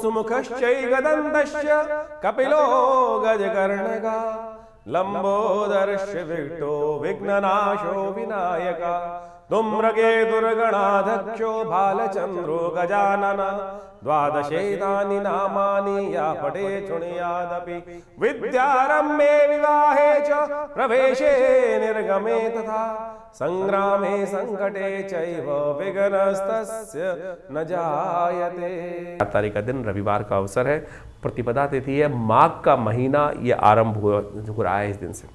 सुमुखश्चैकदन्तश्च कपिलो गजकर्णका लंबोदरश्च विकटो विघ्ननाशो विनायका धूम्रकेतुर्गणाध्यक्षो भालचंद्रो गजानन द्वादशेतानि नामानि या पठे शृणुयादपि विद्यारम्भे विवाहे च प्रवेशे निर्गमे तथा संग्रामे संकटे चैव विघ्नस्तस्य न जायते। 7 तारीख का दिन रविवार का अवसर है, प्रतिपदा तिथि है, माघ का महीना ये आरंभ हो रहा है इस दिन से।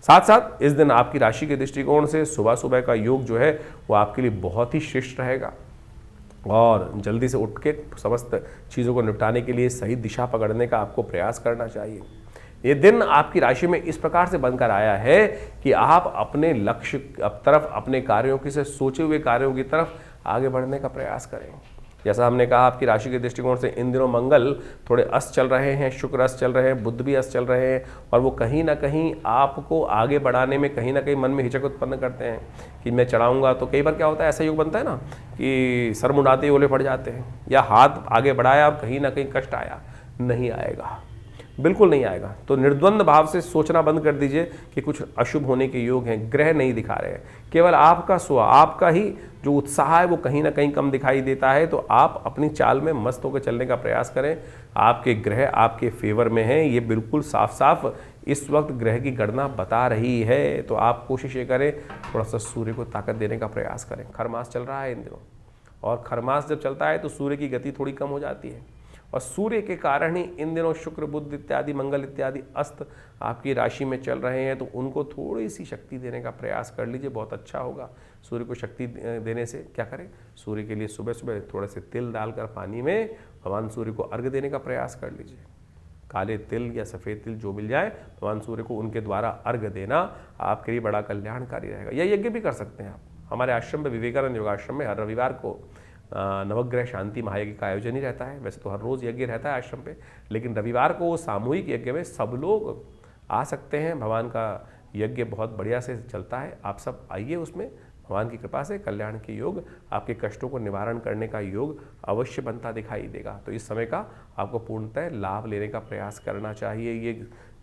साथ साथ इस दिन आपकी राशि के दृष्टिकोण से सुबह सुबह का योग जो है वो आपके लिए बहुत ही श्रेष्ठ रहेगा और जल्दी से उठ के समस्त चीज़ों को निपटाने के लिए सही दिशा पकड़ने का आपको प्रयास करना चाहिए। ये दिन आपकी राशि में इस प्रकार से बनकर आया है कि आप अपने लक्ष्य तरफ, अपने कार्यों की से सोचे हुए कार्यों की तरफ आगे बढ़ने का प्रयास करें। जैसा हमने कहा, आपकी राशि के दृष्टिकोण से इन दिनों मंगल थोड़े अस्त चल रहे हैं, शुक्र अस्त चल रहे हैं, बुध भी अस्त चल रहे हैं और वो कहीं ना कहीं आपको आगे बढ़ाने में कहीं ना कहीं मन में हिचक उत्पन्न करते हैं कि मैं चढ़ाऊंगा। तो कई बार क्या होता है, ऐसा योग बनता है ना कि सर मुंडाते ही ओले पड़ जाते हैं, या हाथ आगे बढ़ाया और कहीं ना कहीं कष्ट आया। नहीं आएगा, बिल्कुल नहीं आएगा। तो निर्द्वंद भाव से सोचना बंद कर दीजिए कि कुछ अशुभ होने के योग हैं, ग्रह नहीं दिखा रहे हैं, केवल आपका आपका ही जो उत्साह है वो कहीं ना कहीं कम दिखाई देता है। तो आप अपनी चाल में मस्त होकर चलने का प्रयास करें। आपके ग्रह आपके फेवर में हैं, ये बिल्कुल साफ साफ इस वक्त ग्रह की गणना बता रही है। तो आप कोशिश ये करें, थोड़ा सा सूर्य को ताकत देने का प्रयास करें। खरमास चल रहा है इन दिनों, और खरमास जब चलता है तो सूर्य की गति थोड़ी कम हो जाती है और सूर्य के कारण ही इन दिनों शुक्र, बुध इत्यादि, मंगल इत्यादि अस्त आपकी राशि में चल रहे हैं। तो उनको थोड़ी सी शक्ति देने का प्रयास कर लीजिए, बहुत अच्छा होगा। सूर्य को शक्ति देने से क्या करें, सूर्य के लिए सुबह सुबह थोड़े से तिल डालकर पानी में भगवान सूर्य को अर्घ्य देने का प्रयास कर लीजिए। काले तिल या सफ़ेद तिल जो मिल जाए, भगवान सूर्य को उनके द्वारा अर्घ्य देना आपके लिए बड़ा कल्याणकारी रहेगा। यह यज्ञ भी कर सकते हैं आप। हमारे आश्रम में, विवेकानंद योगाश्रम में, हर रविवार को नवग्रह शांति महायज्ञ का आयोजन ही रहता है। वैसे तो हर रोज़ यज्ञ रहता है आश्रम पे, लेकिन रविवार को सामूहिक यज्ञ में सब लोग आ सकते हैं। भगवान का यज्ञ बहुत बढ़िया से चलता है, आप सब आइए उसमें। भगवान की कृपा से कल्याण के योग, आपके कष्टों को निवारण करने का योग अवश्य बनता दिखाई देगा। तो इस समय का आपको पूर्णतः लाभ लेने का प्रयास करना चाहिए। ये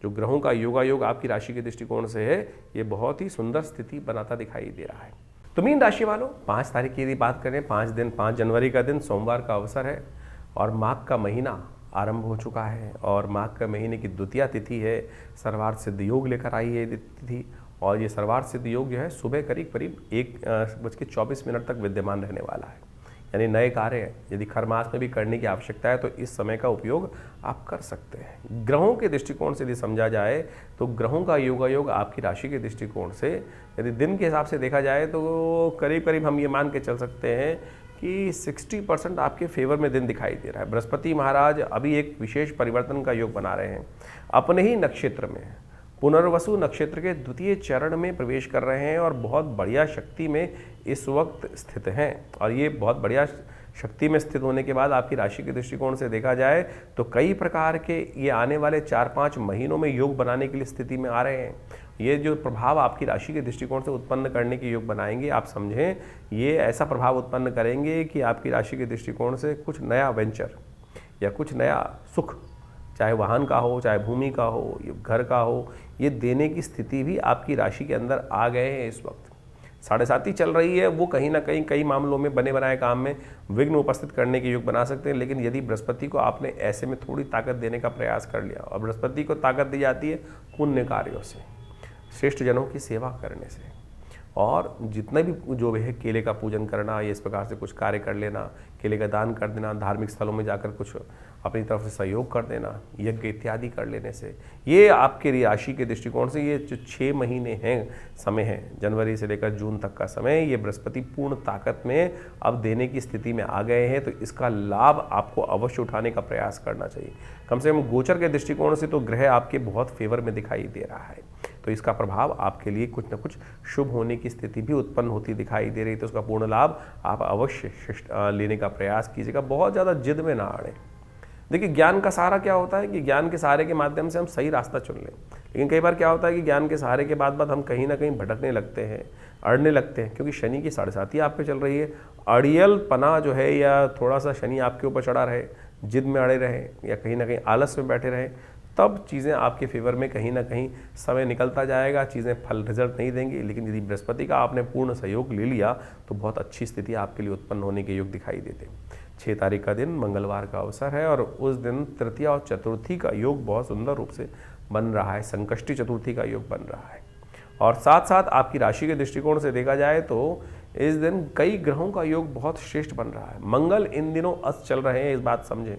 जो ग्रहों का योगायोग आपकी राशि के दृष्टिकोण से है, ये बहुत ही सुंदर स्थिति बनाता दिखाई दे रहा है। तो मीन राशि वालों, 5 तारीख की यदि बात करें, 5 जनवरी का दिन सोमवार का अवसर है और माघ का महीना आरंभ हो चुका है और माघ का महीने की द्वितीया तिथि है। सर्वार्थ सिद्ध योग लेकर आई है ये तिथि और ये सर्वार्थ सिद्ध योग जो है सुबह करीब 1:24 तक विद्यमान रहने वाला है। यानी नए कार्य यदि खरमास में भी करने की आवश्यकता है तो इस समय का उपयोग आप कर सकते हैं। ग्रहों के दृष्टिकोण से यदि समझा जाए तो ग्रहों का योगायोग आपकी राशि के दृष्टिकोण से यदि दिन के हिसाब से देखा जाए तो करीब करीब हम ये मान के चल सकते हैं कि 60% आपके फेवर में दिन दिखाई दे रहा है। बृहस्पति महाराज अभी एक विशेष परिवर्तन का योग बना रहे हैं, अपने ही नक्षत्र में पुनर्वसु नक्षत्र के द्वितीय चरण में प्रवेश कर रहे हैं और बहुत बढ़िया शक्ति में इस वक्त स्थित हैं। और ये बहुत बढ़िया शक्ति में स्थित होने के बाद आपकी राशि के दृष्टिकोण से देखा जाए तो कई प्रकार के ये आने वाले 4-5 महीनों में योग बनाने के लिए स्थिति में आ रहे हैं। ये जो प्रभाव आपकी राशि के दृष्टिकोण से उत्पन्न करने के योग बनाएंगे, आप समझें ये ऐसा प्रभाव उत्पन्न करेंगे कि आपकी राशि के दृष्टिकोण से कुछ नया वेंचर या कुछ नया सुख, चाहे वाहन का हो, चाहे भूमि का हो, घर का हो, ये देने की स्थिति भी आपकी राशि के अंदर आ गए हैं। इस वक्त 7.5 चल रही है, वो कहीं ना कहीं कई मामलों में बने बनाए काम में विघ्न उपस्थित करने के योग बना सकते हैं। लेकिन यदि बृहस्पति को आपने ऐसे में थोड़ी ताकत देने का प्रयास कर लिया, और बृहस्पति को ताकत दी जाती है पुण्य कार्यों से, श्रेष्ठ जनों की सेवा करने से, और जितना भी जो है केले का पूजन करना, ये इस प्रकार से कुछ कार्य कर लेना, केले का दान कर देना, धार्मिक स्थलों में जाकर कुछ अपनी तरफ से सहयोग कर देना, यज्ञ इत्यादि कर लेने से, ये आपके राशि के दृष्टिकोण से ये जो 6 महीने हैं समय है, जनवरी से लेकर जून तक का समय, ये बृहस्पति पूर्ण ताकत में अब देने की स्थिति में आ गए हैं। तो इसका लाभ आपको अवश्य उठाने का प्रयास करना चाहिए। कम से कम गोचर के दृष्टिकोण से तो ग्रह आपके बहुत फेवर में दिखाई दे रहा है, तो इसका प्रभाव आपके लिए कुछ न कुछ शुभ होने की स्थिति भी उत्पन्न होती दिखाई दे रही। तो उसका पूर्ण लाभ आप अवश्य लेने का प्रयास कीजिएगा। बहुत ज़्यादा जिद में ना अड़े। देखिए, ज्ञान का सहारा क्या होता है कि ज्ञान के सहारे के माध्यम से हम सही रास्ता चुन लें। लेकिन कई बार क्या होता है कि ज्ञान के सहारे के बाद हम कहीं ना कहीं भटकने लगते हैं, अड़ने लगते हैं, क्योंकि शनि की 7.5 आप पे चल रही है। अड़ियल पना जो है या थोड़ा सा शनि आपके ऊपर चढ़ा रहे, जिद में अड़े रहें या कहीं ना कहीं आलस में बैठे रहें, तब चीज़ें आपके फेवर में कहीं ना कहीं समय निकलता जाएगा, चीज़ें फल रिजल्ट नहीं देंगी। लेकिन यदि बृहस्पति का आपने पूर्ण सहयोग ले लिया तो बहुत अच्छी स्थिति आपके लिए उत्पन्न होने के योग दिखाई देते। 6 तारीख का दिन मंगलवार का अवसर है और उस दिन तृतीया और चतुर्थी का योग बहुत सुंदर रूप से बन रहा है, संकष्टी चतुर्थी का योग बन रहा है। और साथ साथ आपकी राशि के दृष्टिकोण से देखा जाए तो इस दिन कई ग्रहों का योग बहुत श्रेष्ठ बन रहा है। मंगल इन दिनों अस्त चल रहे हैं, इस बात समझें।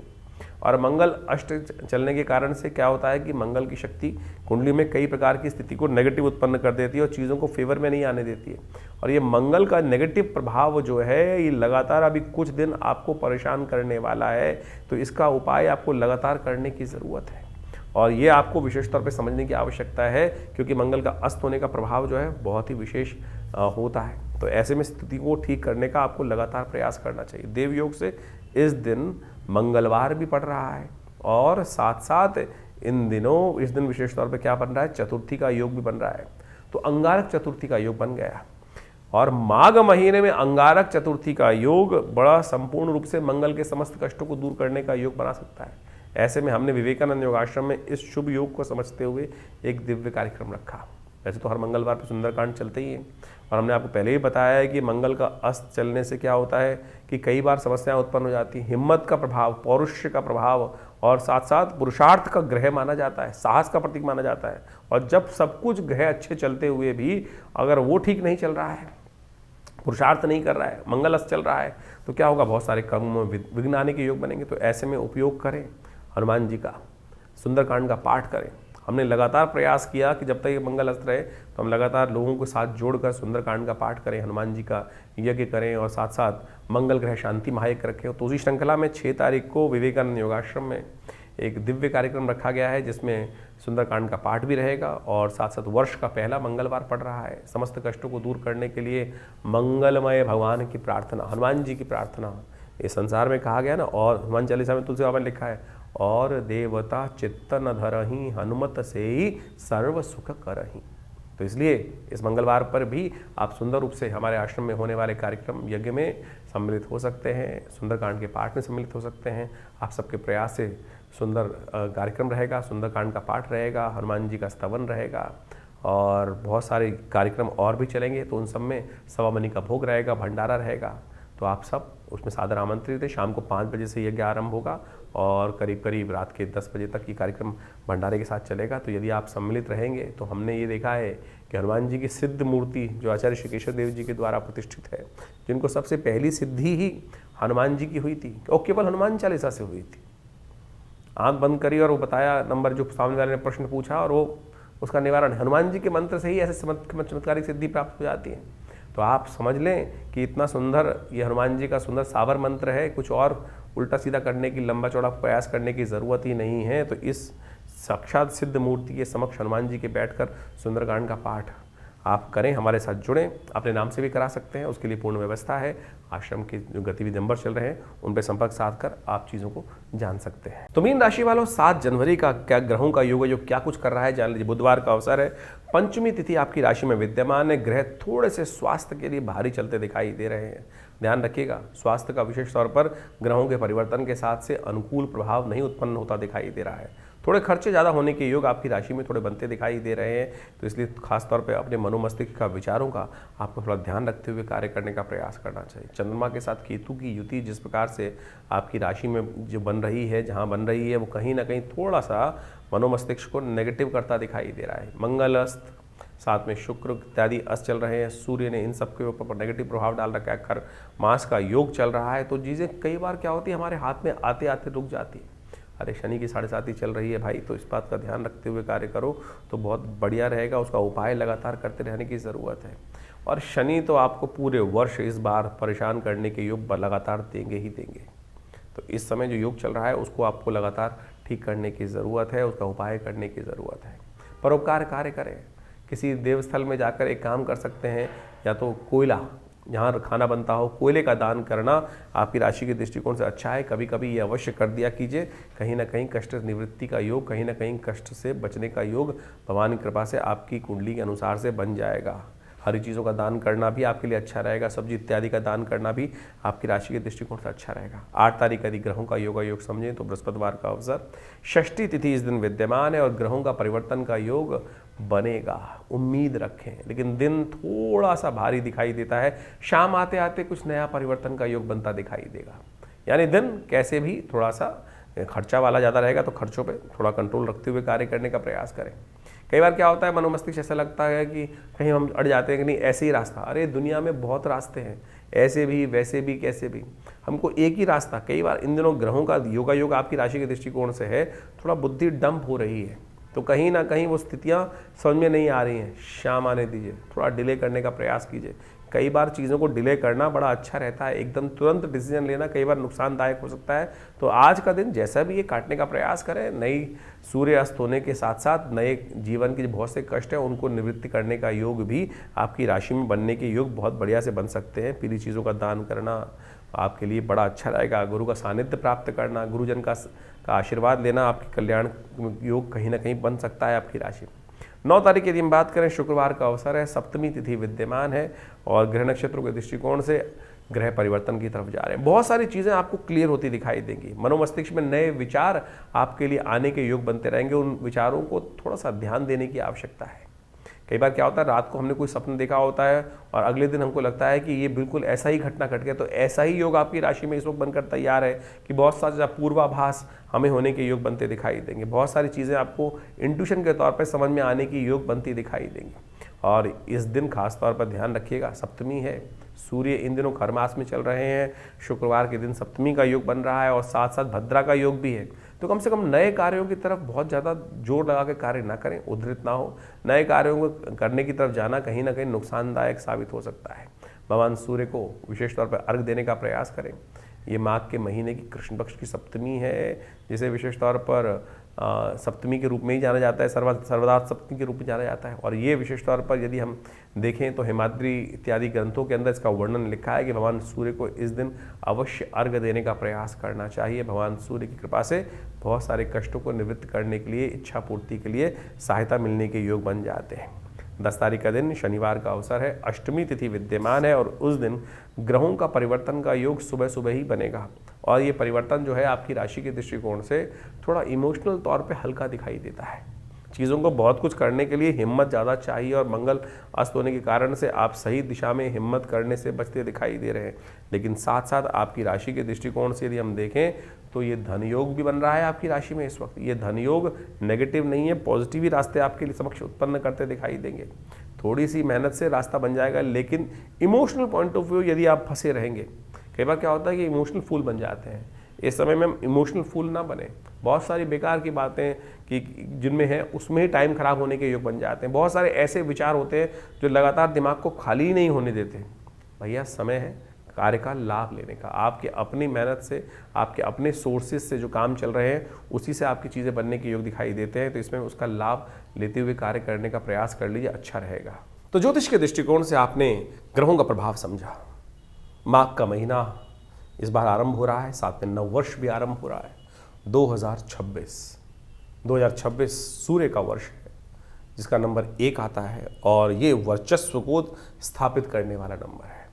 और मंगल अष्ट चलने के कारण से क्या होता है कि मंगल की शक्ति कुंडली में कई प्रकार की स्थिति को नेगेटिव उत्पन्न कर देती है और चीज़ों को फेवर में नहीं आने देती है। और ये मंगल का नेगेटिव प्रभाव जो है ये लगातार अभी कुछ दिन आपको परेशान करने वाला है, तो इसका उपाय आपको लगातार करने की ज़रूरत है और ये आपको विशेष तौर पे समझने की आवश्यकता है, क्योंकि मंगल का अस्त होने का प्रभाव जो है बहुत ही विशेष होता है। तो ऐसे में स्थिति को ठीक करने का आपको लगातार प्रयास करना चाहिए। देव योग से इस दिन मंगलवार भी पड़ रहा है और साथ साथ इन दिनों इस दिन विशेष तौर पे क्या बन रहा है, चतुर्थी का योग भी बन रहा है। तो अंगारक चतुर्थी का योग बन गया और माघ महीने में अंगारक चतुर्थी का योग बड़ा संपूर्ण रूप से मंगल के समस्त कष्टों को दूर करने का योग बना सकता है। ऐसे में हमने विवेकानंद योगाश्रम में इस शुभ योग को समझते हुए एक दिव्य कार्यक्रम रखा। वैसे तो हर मंगलवार पर सुंदरकांड चलते ही है और हमने आपको पहले ही बताया है कि मंगल का अस्त चलने से क्या होता है कि कई बार समस्याएं उत्पन्न हो जाती हैं। हिम्मत का प्रभाव, पौरुष का प्रभाव और साथ साथ पुरुषार्थ का ग्रह माना जाता है, साहस का प्रतीक माना जाता है। और जब सब कुछ ग्रह अच्छे चलते हुए भी अगर वो ठीक नहीं चल रहा है, पुरुषार्थ नहीं कर रहा है, मंगल अस्त चल रहा है, तो क्या होगा, बहुत सारे कर्मों में विघ्न आने के योग बनेंगे। तो ऐसे में उपयोग करें हनुमान जी का, सुंदरकांड का पाठ करें। हमने लगातार प्रयास किया कि जब तक ये मंगल अस्त रहे तो हम लगातार लोगों के साथ जोड़कर सुंदरकांड का पाठ करें, हनुमान जी का यज्ञ करें और साथ साथ मंगल ग्रह शांति महायज्ञ रखें। तो उसी श्रृंखला में 6 तारीख को विवेकानंद योगाश्रम में एक दिव्य कार्यक्रम रखा गया है जिसमें सुंदरकांड का पाठ भी रहेगा और साथ साथ वर्ष का पहला मंगलवार पड़ रहा है। समस्त कष्टों को दूर करने के लिए मंगलमय भगवान की प्रार्थना, हनुमान जी की प्रार्थना इस संसार में कहा गया ना। और हनुमान चालीसा में तुलसी बाबा ने लिखा है, और देवता चित्त न धरहि हनुमत से ही सर्व सुख करहि। तो इसलिए इस मंगलवार पर भी आप सुंदर रूप से हमारे आश्रम में होने वाले कार्यक्रम यज्ञ में सम्मिलित हो सकते हैं, सुंदरकांड के पाठ में सम्मिलित हो सकते हैं। आप सबके प्रयास से सुंदर कार्यक्रम रहेगा, सुंदरकांड का पाठ रहेगा, हनुमान जी का स्तवन रहेगा और बहुत सारे कार्यक्रम और भी चलेंगे। तो उन सब में सवा मनी का भोग रहेगा, भंडारा रहेगा। तो आप सब उसमें सादर आमंत्रित है। शाम को 5 बजे से यज्ञ आरंभ होगा और करीब करीब रात के 10 बजे तक ये कार्यक्रम भंडारे के साथ चलेगा। तो यदि आप सम्मिलित रहेंगे तो हमने ये देखा है कि हनुमान जी की सिद्ध मूर्ति जो आचार्य श्री केशव देव जी के द्वारा प्रतिष्ठित है, जिनको सबसे पहली सिद्धि ही हनुमान जी की हुई थी और केवल हनुमान चालीसा से हुई थी। आंख बंद करी और वो बताया नंबर जो सामने वाले ने प्रश्न पूछा और वो उसका निवारण हनुमान जी के मंत्र से ही ऐसे चमत्कारिक सिद्धि प्राप्त हो जाती है। तो आप समझ लें कि इतना सुंदर ये हनुमान जी का सुंदर सावर मंत्र है, कुछ और उल्टा सीधा करने की, लंबा चौड़ा प्रयास करने की ज़रूरत ही नहीं है। तो इस साक्षात सिद्ध मूर्ति के समक्ष हनुमान जी के बैठकर सुंदरकांड का पाठ आप करें, हमारे साथ जुड़ें। अपने नाम से भी करा सकते हैं, उसके लिए पूर्ण व्यवस्था है। आश्रम के जो गतिविधि नंबर चल रहे हैं उन पर संपर्क साध कर आप चीज़ों को जान सकते हैं। तो मीन राशि वालों, 7 जनवरी का क्या ग्रहों का योग है, जो क्या कुछ कर रहा है जान लीजिए। बुधवार का अवसर है, पंचमी तिथि आपकी राशि में विद्यमान है। ग्रह थोड़े से स्वास्थ्य के लिए भारी चलते दिखाई दे रहे हैं, ध्यान रखिएगा। स्वास्थ्य का विशेष तौर पर ग्रहों के परिवर्तन के साथ से अनुकूल प्रभाव नहीं उत्पन्न होता दिखाई दे रहा है। थोड़े खर्चे ज़्यादा होने के योग आपकी राशि में थोड़े बनते दिखाई दे रहे हैं। तो इसलिए खास तौर पे अपने मनोमस्तिष्क का विचारों का आपको थोड़ा ध्यान रखते हुए कार्य करने का प्रयास करना चाहिए। चंद्रमा के साथ केतु की युति जिस प्रकार से आपकी राशि में जो बन रही है, जहाँ बन रही है, वो कहीं ना कहीं थोड़ा सा मनोमस्तिष्क को नेगेटिव करता दिखाई दे रहा है। मंगल अस्त, साथ में शुक्र इत्यादि अस्त चल रहे हैं, सूर्य ने इन सब के ऊपर नेगेटिव प्रभाव डाल रखा है। खर मास का योग चल रहा है। तो चीज़ें कई बार क्या होती है, हमारे हाथ में आते आते रुक जाती है। अरे शनि की 7.5 चल रही है भाई, तो इस बात का ध्यान रखते हुए कार्य करो तो बहुत बढ़िया रहेगा। उसका उपाय लगातार करते रहने की ज़रूरत है। और शनि तो आपको पूरे वर्ष इस बार परेशान करने के योग लगातार देंगे ही देंगे। तो इस समय जो योग चल रहा है उसको आपको लगातार ठीक करने की ज़रूरत है, उसका उपाय करने की ज़रूरत है। परोपकार कार्य करें, किसी देवस्थल में जाकर एक काम कर सकते हैं, या तो कोयला जहाँ खाना बनता हो, कोयले का दान करना आपकी राशि के दृष्टिकोण से अच्छा है। कभी कभी ये अवश्य कर दिया कीजिए। कहीं ना कहीं कष्ट निवृत्ति का योग, कहीं ना कहीं कष्ट से बचने का योग भगवान की कृपा से आपकी कुंडली के अनुसार से बन जाएगा। हरी चीज़ों का दान करना भी आपके लिए अच्छा रहेगा। सब्जी इत्यादि का दान करना भी आपकी राशि के दृष्टिकोण से अच्छा रहेगा। 8 तारीख यदि ग्रहों का योग समझें तो बृहस्पतिवार का अवसर, षष्ठी तिथि इस दिन विद्यमान है और ग्रहों का परिवर्तन का योग बनेगा, उम्मीद रखें। लेकिन दिन थोड़ा सा भारी दिखाई देता है, शाम आते आते कुछ नया परिवर्तन का योग बनता दिखाई देगा। यानी दिन कैसे भी थोड़ा सा खर्चा वाला ज़्यादा रहेगा, तो खर्चों पे थोड़ा कंट्रोल रखते हुए कार्य करने का प्रयास करें। कई बार क्या होता है, मनोमस्तिष्क ऐसा लगता है कि कहीं हम अड़ जाते हैं कि नहीं ऐसे ही रास्ता, अरे दुनिया में बहुत रास्ते हैं, ऐसे भी वैसे भी कैसे भी, हमको एक ही रास्ता। कई बार इन दिनों ग्रहों का योग आपकी राशि के दृष्टिकोण से है, थोड़ा बुद्धि डंप हो रही है, तो कहीं ना कहीं वो स्थितियाँ समझ में नहीं आ रही हैं। शाम आने दीजिए, थोड़ा डिले करने का प्रयास कीजिए। कई बार चीज़ों को डिले करना बड़ा अच्छा रहता है, एकदम तुरंत डिसीजन लेना कई बार नुकसानदायक हो सकता है। तो आज का दिन जैसा भी ये काटने का प्रयास करें, नई सूर्य अस्त होने के साथ साथ नए जीवन के बहुत से कष्ट हैं उनको निवृत्ति करने का योग भी आपकी राशि में बनने के योग बहुत बढ़िया से बन सकते हैं। पीली चीज़ों का दान करना आपके लिए बड़ा अच्छा रहेगा। गुरु का सानिध्य प्राप्त करना, गुरुजन का आशीर्वाद लेना आपके कल्याण योग कहीं ना कहीं बन सकता है आपकी राशि में। 9 तारीख यदि हम बात करें, शुक्रवार का अवसर है, सप्तमी तिथि विद्यमान है और ग्रह नक्षत्रों के दृष्टिकोण से ग्रह परिवर्तन की तरफ जा रहे हैं। बहुत सारी चीज़ें आपको क्लियर होती दिखाई देंगी। मनोमस्तिष्क में नए विचार आपके लिए आने के योग बनते रहेंगे। उन विचारों को थोड़ा सा ध्यान देने की आवश्यकता है। कई बार क्या होता है, रात को हमने कोई सपना देखा होता है और अगले दिन हमको लगता है कि ये बिल्कुल ऐसा ही घटना घट गया। तो ऐसा ही योग आपकी राशि में इस वक्त बनकर तैयार है कि बहुत सारे पूर्वाभास हमें होने के योग बनते दिखाई देंगे। बहुत सारी चीज़ें आपको इंट्यूशन के तौर पर समझ में आने की योग बनती दिखाई देंगी। और इस दिन खास तौर पर ध्यान रखिएगा, सप्तमी है, सूर्य इन दिनों खरमास में चल रहे हैं। शुक्रवार के दिन सप्तमी का योग बन रहा है और साथ साथ भद्रा का योग भी है। तो कम से कम नए कार्यों की तरफ बहुत ज़्यादा जोर लगा के कार्य ना करें, उद्धृत ना हो। नए कार्यों को करने की तरफ जाना कहीं ना कहीं नुकसानदायक साबित हो सकता है। भगवान सूर्य को विशेष तौर पर अर्घ देने का प्रयास करें। ये माघ के महीने की कृष्ण पक्ष की सप्तमी है, जिसे विशेष तौर पर सप्तमी के रूप में ही जाना जाता है, सर्वदात सप्तमी के रूप में जाना जाता है। और ये विशेष तौर पर यदि हम देखें तो हिमाद्री इत्यादि ग्रंथों के अंदर इसका वर्णन लिखा है कि भगवान सूर्य को इस दिन अवश्य अर्घ देने का प्रयास करना चाहिए। भगवान सूर्य की कृपा से बहुत सारे कष्टों को निवृत्त करने के लिए, इच्छा पूर्ति के लिए सहायता मिलने के योग बन जाते हैं। 10 तारीख का दिन शनिवार का अवसर है, अष्टमी तिथि विद्यमान है और उस दिन ग्रहों का परिवर्तन का योग सुबह सुबह ही बनेगा। और ये परिवर्तन जो है आपकी राशि के दृष्टिकोण से थोड़ा इमोशनल तौर पे हल्का दिखाई देता है। चीज़ों को बहुत कुछ करने के लिए हिम्मत ज़्यादा चाहिए और मंगल अस्त होने के कारण से आप सही दिशा में हिम्मत करने से बचते दिखाई दे रहे हैं। लेकिन साथ साथ आपकी राशि के दृष्टिकोण से यदि हम देखें तो ये धन योग भी बन रहा है आपकी राशि में इस वक्त। ये धन योग नेगेटिव नहीं है, पॉजिटिव ही रास्ते आपके लिए समक्ष उत्पन्न करते दिखाई देंगे। थोड़ी सी मेहनत से रास्ता बन जाएगा, लेकिन इमोशनल पॉइंट ऑफ व्यू यदि आप फंसे रहेंगे, कई बार क्या होता है कि इमोशनल फूल बन जाते हैं। इस समय में इमोशनल फूल ना बने। बहुत सारी बेकार की बातें कि जिनमें है उसमें ही टाइम खराब होने के योग बन जाते हैं। बहुत सारे ऐसे विचार होते हैं जो लगातार दिमाग को खाली नहीं होने देते। भैया समय है कार्य का लाभ लेने का। आपके अपनी मेहनत से, आपके अपने सोर्सेज से जो काम चल रहे हैं उसी से आपकी चीज़ें बनने के योग दिखाई देते हैं। तो इसमें उसका लाभ लेते हुए कार्य करने का प्रयास कर लीजिए, अच्छा रहेगा। तो ज्योतिष के दृष्टिकोण से आपने ग्रहों का प्रभाव समझा। माघ का महीना इस बार आरंभ हो रहा है, साथ में नव वर्ष भी आरंभ हो रहा है। 2026 सूर्य का वर्ष है, जिसका नंबर 1 आता है और ये वर्चस्व को स्थापित करने वाला नंबर है।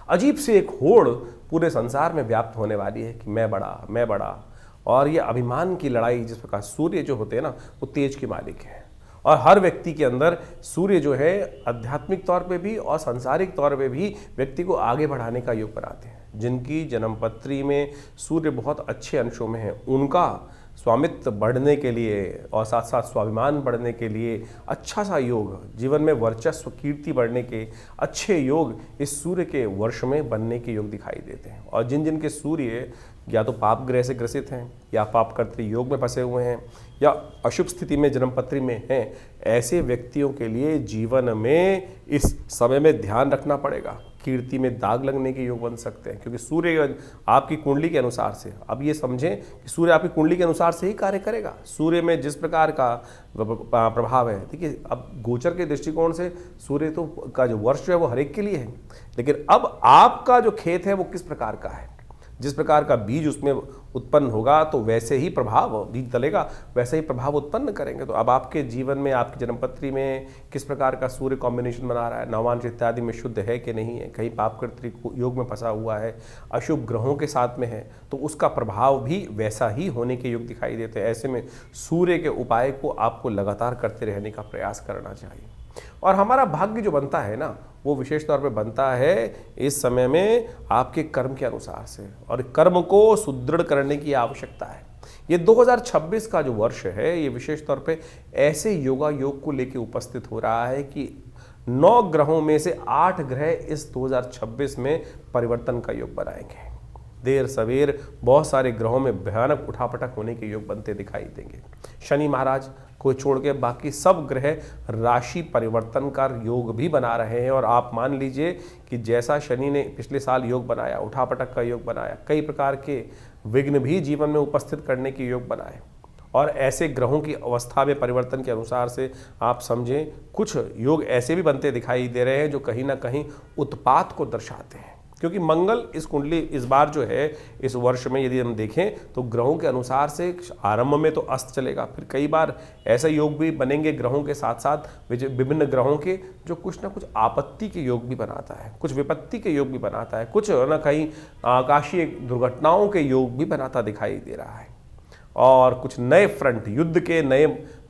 अजीब सी एक होड़ पूरे संसार में व्याप्त होने वाली है कि मैं बड़ा। और ये अभिमान की लड़ाई, जिस प्रकार सूर्य जो होते हैं ना, वो तेज के मालिक है। और हर व्यक्ति के अंदर सूर्य जो है आध्यात्मिक तौर पे भी और सांसारिक तौर पे भी व्यक्ति को आगे बढ़ाने का योग बनाते हैं। जिनकी जन्मपत्री में सूर्य बहुत अच्छे अंशों में है, उनका स्वामित्व बढ़ने के लिए और साथ साथ स्वाभिमान बढ़ने के लिए अच्छा सा योग, जीवन में वर्चस्व कीर्ति बढ़ने के अच्छे योग इस सूर्य के वर्ष में बनने के योग दिखाई देते हैं। और जिन जिन के सूर्य या तो पाप ग्रह से ग्रसित हैं, या पाप कर्तृ योग में फंसे हुए हैं, या अशुभ स्थिति में जन्मपत्री में हैं, ऐसे व्यक्तियों के लिए जीवन में इस समय में ध्यान रखना पड़ेगा। कीर्ति में दाग लगने के योग बन सकते हैं, क्योंकि सूर्य आपकी कुंडली के अनुसार से, अब ये समझें कि सूर्य आपकी कुंडली के अनुसार से ही कार्य करेगा। सूर्य में जिस प्रकार का प्रभाव है, देखिए अब गोचर के दृष्टिकोण से सूर्य तो का जो वर्ष है वो हर एक के लिए है, लेकिन अब आपका जो खेत है वो किस प्रकार का है। जिस प्रकार का बीज उसमें उत्पन्न होगा तो वैसे ही प्रभाव, बीज डलेगा वैसे ही प्रभाव उत्पन्न करेंगे। तो अब आपके जीवन में, आपकी जन्मपत्री में किस प्रकार का सूर्य कॉम्बिनेशन बना रहा है, नवांश इत्यादि में शुद्ध है कि नहीं है, कहीं पापकृत योग में फंसा हुआ है, अशुभ ग्रहों के साथ में है, तो उसका प्रभाव भी वैसा ही होने के योग दिखाई देते हैं। ऐसे में सूर्य के उपाय को आपको लगातार करते रहने का प्रयास करना चाहिए। और हमारा भाग्य जो बनता है ना, वो विशेष तौर पे बनता है इस समय में आपके कर्म के अनुसार से, और कर्म को सुदृढ़ करने की आवश्यकता है। ये 2026 का जो वर्ष है, ये विशेष तौर पे ऐसे योगा योग को लेके उपस्थित हो रहा है कि 9 ग्रहों में से 8 ग्रह इस 2026 में परिवर्तन का योग बनाएंगे। देर सवेर बहुत सारे ग्रहों में भयानक उठापटक होने के योग बनते दिखाई देंगे। शनि महाराज को छोड़ के बाकी सब ग्रह राशि परिवर्तन का योग भी बना रहे हैं। और आप मान लीजिए कि जैसा शनि ने पिछले साल योग बनाया, उठापटक का योग बनाया, कई प्रकार के विघ्न भी जीवन में उपस्थित करने के योग बनाए, और ऐसे ग्रहों की अवस्था में परिवर्तन के अनुसार से आप समझें कुछ योग ऐसे भी बनते दिखाई दे रहे हैं जो कहीं ना कहीं उत्पात को दर्शाते हैं। क्योंकि मंगल इस कुंडली इस बार जो है, इस वर्ष में यदि हम देखें तो ग्रहों के अनुसार से आरंभ में तो अस्त चलेगा, फिर कई बार ऐसे योग भी बनेंगे ग्रहों के साथ साथ विभिन्न ग्रहों के, जो कुछ ना कुछ आपत्ति के योग भी बनाता है, कुछ विपत्ति के योग भी बनाता है, कुछ ना कहीं आकाशीय दुर्घटनाओं के योग भी बनाता दिखाई दे रहा है। और कुछ नए फ्रंट, युद्ध के नए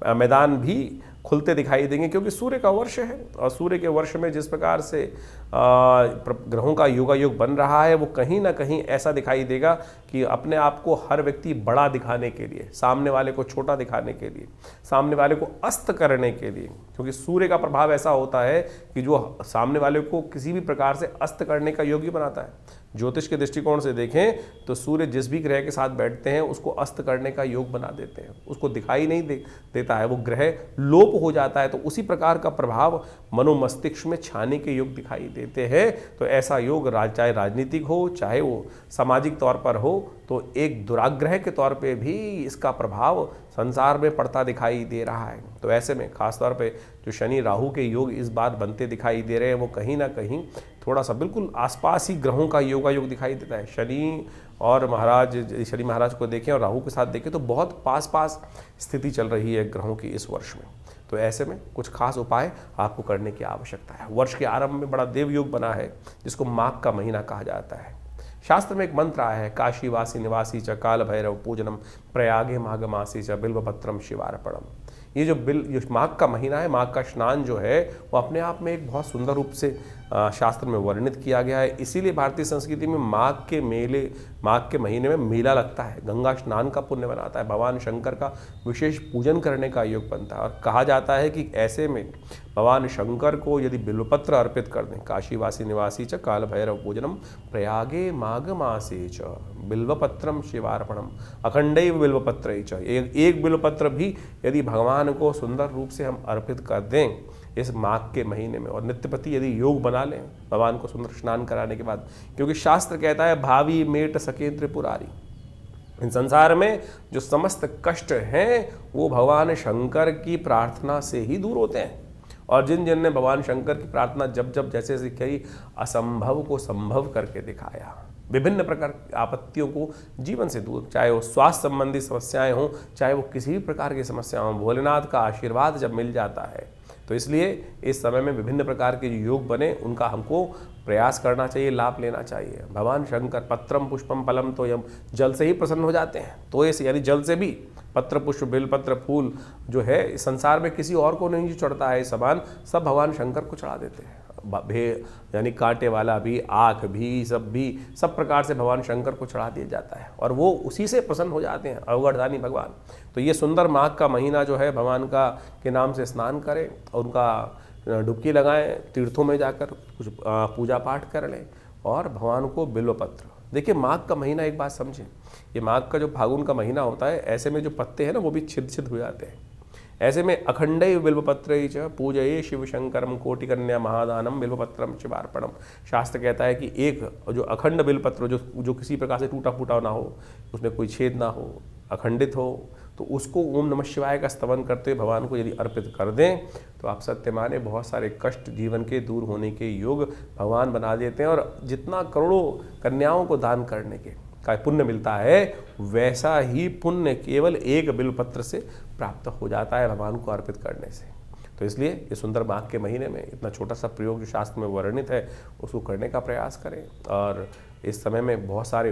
मैदान भी खुलते दिखाई देंगे, क्योंकि सूर्य का वर्ष है। और सूर्य के वर्ष में जिस प्रकार से ग्रहों का योगायोग बन रहा है, वो कहीं ना कहीं ऐसा दिखाई देगा कि अपने आप को हर व्यक्ति बड़ा दिखाने के लिए, सामने वाले को छोटा दिखाने के लिए, सामने वाले को अस्त करने के लिए, क्योंकि सूर्य का प्रभाव ऐसा होता है कि जो सामने वाले को किसी भी प्रकार से अस्त करने का योग भी बनाता है। ज्योतिष के दृष्टिकोण से देखें तो सूर्य जिस भी ग्रह के साथ बैठते हैं उसको अस्त करने का योग बना देते हैं, उसको दिखाई नहीं देता है, वो ग्रह लोप हो जाता है। तो उसी प्रकार का प्रभाव मनोमस्तिष्क में छाने के योग दिखाई देते हैं। तो ऐसा योग चाहे राजनीतिक हो, चाहे वो सामाजिक तौर पर हो, तो एक दुराग्रह के तौर पे भी इसका प्रभाव संसार में पड़ता दिखाई दे रहा है। तो ऐसे में खासतौर पे जो शनि राहु के योग इस बार बनते दिखाई दे रहे हैं, वो कहीं ना कहीं थोड़ा सा बिल्कुल आसपास ही ग्रहों का योगायोग दिखाई देता है। शनि महाराज को देखें और राहु के साथ देखें तो बहुत पास स्थिति चल रही है ग्रहों की इस वर्ष में। तो ऐसे में कुछ खास उपाय आपको करने की आवश्यकता है। वर्ष के आरंभ में बड़ा देव योग बना है, जिसको माघ का महीना कहा जाता है। शास्त्र में एक मंत्र आया है, काशीवासी निवासी च काल भैरव पूजनम प्रयागे माघ मासी च बिल्वपत्रम शिवार्पणम। ये जो माघ का महीना है, माघ का स्नान जो है, वो अपने आप में एक बहुत सुंदर रूप से शास्त्र में वर्णित किया गया है। इसीलिए भारतीय संस्कृति में माघ के महीने में मेला लगता है, गंगा स्नान का पुण्य बनाता है, भगवान शंकर का विशेष पूजन करने का योग बनता है। और कहा जाता है कि ऐसे में भगवान शंकर को यदि बिल्वपत्र अर्पित कर दें, काशीवासी निवासी च काल भैरव पूजनम प्रयागे माघ मासे च बिल्वपत्रम शिवार्पणम अखंडैव बिल्वपत्र च, एक बिल्वपत्र भी यदि भगवान को सुंदर रूप से हम अर्पित कर दें इस माघ के महीने में, और नित्यपति यदि योग बना लें भगवान को सुंदर स्नान कराने के बाद, क्योंकि शास्त्र कहता है भावी मेट सके त्रिपुरारी, इन संसार में जो समस्त कष्ट हैं वो भगवान शंकर की प्रार्थना से ही दूर होते हैं। और जिन जिन ने भगवान शंकर की प्रार्थना जब जैसे कही, असंभव को संभव करके दिखाया, विभिन्न प्रकार की आपत्तियों को जीवन से दूर, चाहे वो स्वास्थ्य संबंधी समस्याएं हों, चाहे वो किसी भी प्रकार की समस्या हों, भोलेनाथ का आशीर्वाद जब मिल जाता है तो इसलिए इस समय में विभिन्न प्रकार के जो योग बने उनका हमको प्रयास करना चाहिए, लाभ लेना चाहिए। भगवान शंकर पत्रम पुष्पम फलम तो यम, जल से ही प्रसन्न हो जाते हैं। तो ऐसे यानी जल से भी पत्र पुष्प बेलपत्र फूल जो है इस संसार में किसी और को नहीं जो चढ़ता है, सामान सब भगवान शंकर को चढ़ा देते हैं। यानी कांटे वाला भी, आँख भी, सब प्रकार से भगवान शंकर को चढ़ा दिया जाता है और वो उसी से प्रसन्न हो जाते हैं, अवगढ़दानी भगवान। तो ये सुंदर माघ का महीना जो है, भगवान का के नाम से स्नान करें और उनका डुबकी लगाएं, तीर्थों में जाकर कुछ पूजा पाठ कर लें और भगवान को बिल्वपत्र। देखिए माघ का महीना एक बात समझें, ये माघ का जो फागुन का महीना होता है, ऐसे में जो पत्ते हैं ना वो भी छिद हो जाते हैं। ऐसे में अखंडैव बिल्वपत्रैः च पूजये शिव शंकरम कोटिकन्या महादानम बिल्वपत्रम शिवार्पणम। शास्त्र कहता है कि एक जो अखंड बिल्वपत्र जो किसी प्रकार से टूटा फूटा ना हो, उसमें कोई छेद ना हो, अखंडित हो, तो उसको ओम नमः शिवाय का स्तवन करते हुए भगवान को यदि अर्पित कर दें तो आप सत्य माने बहुत सारे कष्ट जीवन के दूर होने के योग भगवान बना देते हैं। और जितना करोड़ों कन्याओं को दान करने के का पुण्य मिलता है, वैसा ही पुण्य केवल एक बिल्वपत्र से प्राप्त हो जाता है भगवान को अर्पित करने से। तो इसलिए ये सुंदर माघ के महीने में इतना छोटा सा प्रयोग जो शास्त्र में वर्णित है उसको करने का प्रयास करें। और इस समय में बहुत सारे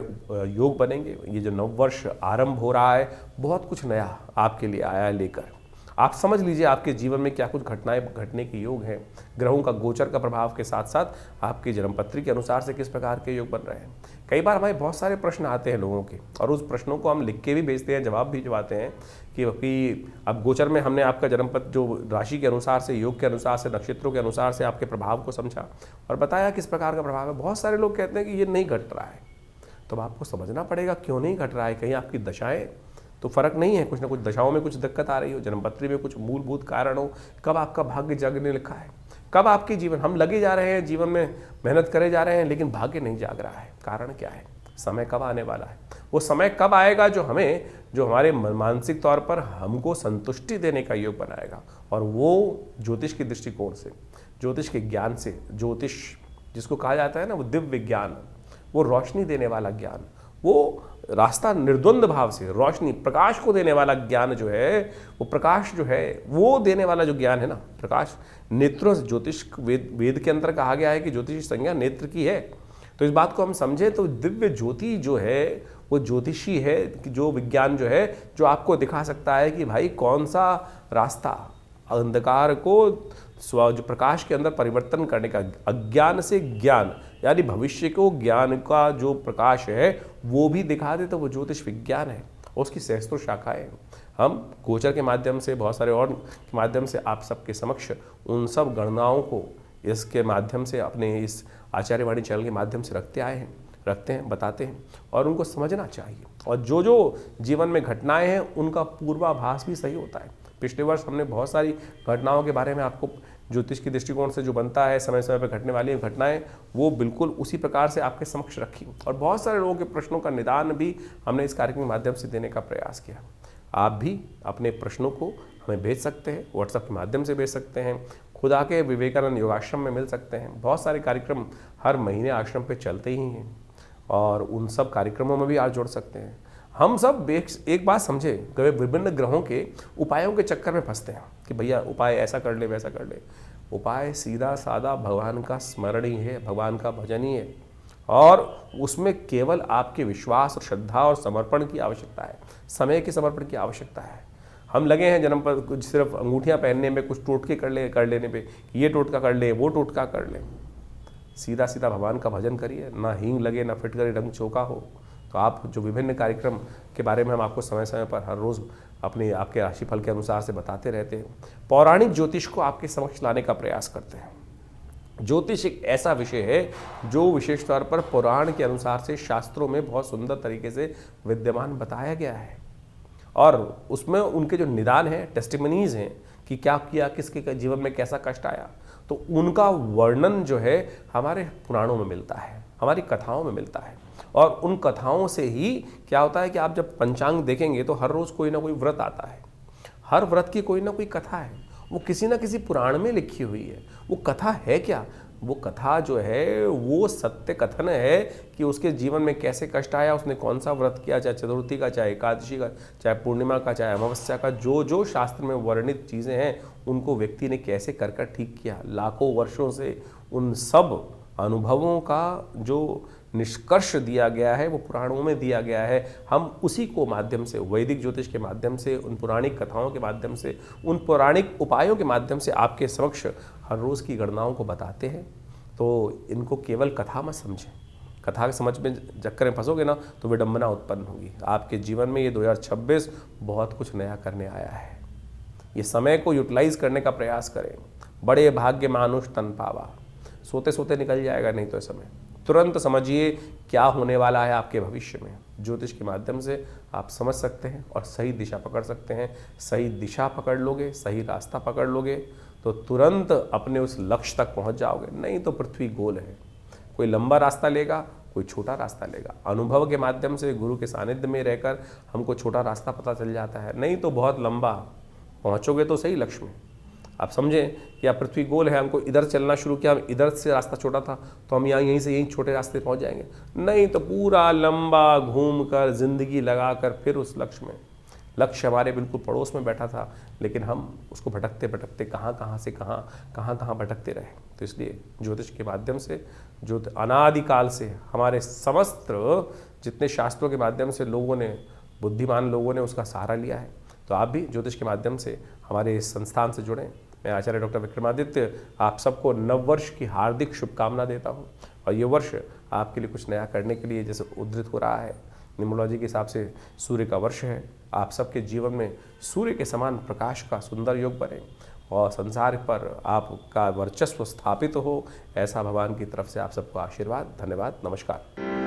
योग बनेंगे। ये जो नववर्ष आरंभ हो रहा है, बहुत कुछ नया आपके लिए आया है लेकर। आप समझ लीजिए आपके जीवन में क्या कुछ घटनाएं घटने के योग हैं। ग्रहों का गोचर का प्रभाव के साथ साथ आपकी जन्मपत्री के अनुसार से किस प्रकार के योग बन रहे हैं। कई बार हमारे बहुत सारे प्रश्न आते हैं लोगों के, और उस प्रश्नों को हम लिख के भी भेजते हैं, जवाब भी भिजवाते हैं कि अब गोचर में हमने आपका जन्मपत्र जो राशि के अनुसार से, योग के अनुसार से, नक्षत्रों के अनुसार से आपके प्रभाव को समझा और बताया किस प्रकार का प्रभाव है। बहुत सारे लोग कहते हैं कि ये नहीं घट रहा है, तो अब आपको समझना पड़ेगा क्यों नहीं घट रहा है। कहीं आपकी दशाएं तो फर्क नहीं है, कुछ ना कुछ दशाओं में कुछ दिक्कत आ रही हो, जन्मपत्री में कुछ मूलभूत कारण हो, कब आपका भाग्य जागने लिखा है, कब आपके जीवन, हम लगे जा रहे हैं जीवन में, मेहनत करे जा रहे हैं, लेकिन भाग्य नहीं जाग रहा है। कारण क्या है? समय कब आने वाला है? वो समय कब आएगा जो हमारे मानसिक तौर पर हमको संतुष्टि देने का योग बनाएगा। और वो ज्योतिष के दृष्टिकोण से, ज्योतिष के ज्ञान से, ज्योतिष जिसको कहा जाता है ना, वो दिव्य ज्ञान, वो रोशनी देने वाला ज्ञान, वो रास्ता निर्द्वंद भाव से रोशनी, प्रकाश को देने वाला ज्ञान जो है, वो प्रकाश जो है वो देने वाला जो ज्ञान है ना, प्रकाश नेत्रों से, ज्योतिष वेद के अंदर कहा गया है कि ज्योतिष संज्ञा नेत्र की है। तो इस बात को हम समझें तो दिव्य ज्योति जो है वो ज्योतिषी है, कि जो विज्ञान जो है, जो आपको दिखा सकता है कि भाई कौन सा रास्ता अंधकार को जो प्रकाश के अंदर परिवर्तन करने का, अज्ञान से ज्ञान यानी भविष्य को ज्ञान का जो प्रकाश है वो भी दिखा दे, तो वो ज्योतिष विज्ञान है। उसकी सहस्त्रों शाखाएं हम गोचर के माध्यम से, बहुत सारे और के माध्यम से आप सबके समक्ष उन सब गणनाओं को इसके माध्यम से, अपने इस आचार्यवाणी चैनल के माध्यम से रखते हैं, बताते हैं, और उनको समझना चाहिए। और जो जो जीवन में घटनाएं हैं उनका पूर्वाभास भी सही होता है। पिछले वर्ष हमने बहुत सारी घटनाओं के बारे में आपको ज्योतिष के दृष्टिकोण से जो बनता है, समय समय पर घटने वाली घटनाएं, वो बिल्कुल उसी प्रकार से आपके समक्ष रखी, और बहुत सारे लोगों के प्रश्नों का निदान भी हमने इस कार्यक्रम के माध्यम से देने का प्रयास किया। आप भी अपने प्रश्नों को हमें भेज सकते हैं, व्हाट्सएप के माध्यम से भेज सकते हैं, खुद आके विवेकानंद योगाश्रम में मिल सकते हैं। बहुत सारे कार्यक्रम हर महीने आश्रम पे चलते ही हैं, और उन सब कार्यक्रमों में भी आप जुड़ सकते हैं। हम सब एक बात समझे, कभी विभिन्न ग्रहों के उपायों के चक्कर में फंसते हैं कि भैया उपाय ऐसा कर ले, वैसा कर ले। उपाय सीधा साधा भगवान का स्मरण ही है, भगवान का भजन ही है, और उसमें केवल आपके विश्वास और श्रद्धा और समर्पण की आवश्यकता है, समय के समर्पण की आवश्यकता है। हम लगे हैं जन्म पर कुछ सिर्फ अंगूठियां पहनने में, कुछ टोटके कर लेने पे, ये टोटका कर ले, वो टोटका कर ले। सीधा सीधा भगवान का भजन करिए, ना हींग लगे, ना फिटकरी रंग चौका हो। तो आप जो विभिन्न कार्यक्रम के बारे में हम आपको समय समय पर हर रोज़ आपके राशिफल के अनुसार से बताते रहते हैं, पौराणिक ज्योतिष को आपके समक्ष लाने का प्रयास करते हैं। ज्योतिष एक ऐसा विषय है जो विशेष तौर पर पुराण के अनुसार से शास्त्रों में बहुत सुंदर तरीके से विद्यमान बताया गया है, और उसमें उनके जो निदान हैं, टेस्टिमनीज हैं कि क्या किया, किसके जीवन में कैसा कष्ट आया, तो उनका वर्णन जो है हमारे पुराणों में मिलता है, हमारी कथाओं में मिलता है। और उन कथाओं से ही क्या होता है कि आप जब पंचांग देखेंगे तो हर रोज़ कोई ना कोई व्रत आता है, हर व्रत की कोई ना कोई कथा है, वो किसी ना किसी पुराण में लिखी हुई है। वो कथा है क्या? वो कथा जो है वो सत्य कथन है कि उसके जीवन में कैसे कष्ट आया, उसने कौन सा व्रत किया, चाहे चतुर्थी का, चाहे एकादशी का, चाहे पूर्णिमा का, चाहे अमावस्या का, जो जो शास्त्र में वर्णित चीज़ें हैं उनको व्यक्ति ने कैसे कर ठीक किया। लाखों वर्षों से उन सब अनुभवों का जो निष्कर्ष दिया गया है वो पुराणों में दिया गया है। हम उसी को माध्यम से, वैदिक ज्योतिष के माध्यम से, उन पौराणिक कथाओं के माध्यम से, उन पौराणिक उपायों के माध्यम से आपके समक्ष हर रोज़ की गणनाओं को बताते हैं। तो इनको केवल कथा मत समझें, कथा के समझ में चक्कर में फंसोगे ना तो विडंबना उत्पन्न होगी आपके जीवन में। ये 2026 बहुत कुछ नया करने आया है। ये समय को यूटिलाइज करने का प्रयास करें। बड़े भाग्य मानुष तन पावा, सोते सोते निकल जाएगा नहीं तो समय। तुरंत समझिए क्या होने वाला है आपके भविष्य में। ज्योतिष के माध्यम से आप समझ सकते हैं और सही दिशा पकड़ सकते हैं। सही दिशा पकड़ लोगे, सही रास्ता पकड़ लोगे तो तुरंत अपने उस लक्ष्य तक पहुंच जाओगे। नहीं तो पृथ्वी गोल है, कोई लंबा रास्ता लेगा, कोई छोटा रास्ता लेगा। अनुभव के माध्यम से, गुरु के सानिध्य में रहकर हमको छोटा रास्ता पता चल जाता है, नहीं तो बहुत लंबा पहुंचोगे तो सही लक्ष्य में। आप समझें कि आप पृथ्वी गोल है, हमको इधर चलना शुरू किया, हम इधर से रास्ता छोटा था तो हम यहीं से यहीं छोटे रास्ते पहुंच जाएंगे, नहीं तो पूरा लंबा घूम कर जिंदगी लगा कर फिर उस लक्ष्य में, लक्ष्य हमारे बिल्कुल पड़ोस में बैठा था, लेकिन हम उसको भटकते भटकते कहाँ से कहाँ भटकते रहे। तो इसलिए ज्योतिष के माध्यम से, जो अनादिकाल से हमारे समस्त जितने शास्त्रों के माध्यम से लोगों ने, बुद्धिमान लोगों ने उसका सहारा लिया है, तो आप भी ज्योतिष के माध्यम से हमारे इस संस्थान से जुड़ें। मैं आचार्य डॉक्टर विक्रमादित्य आप सबको नववर्ष की हार्दिक शुभकामना देता हूँ। और ये वर्ष आपके लिए कुछ नया करने के लिए जैसे उद्धृत हो रहा है, न्यूमरोलॉजी के हिसाब से सूर्य का वर्ष है, आप सबके जीवन में सूर्य के समान प्रकाश का सुंदर योग बने और संसार पर आपका वर्चस्व स्थापित हो, ऐसा भगवान की तरफ से आप सबको आशीर्वाद। धन्यवाद, नमस्कार।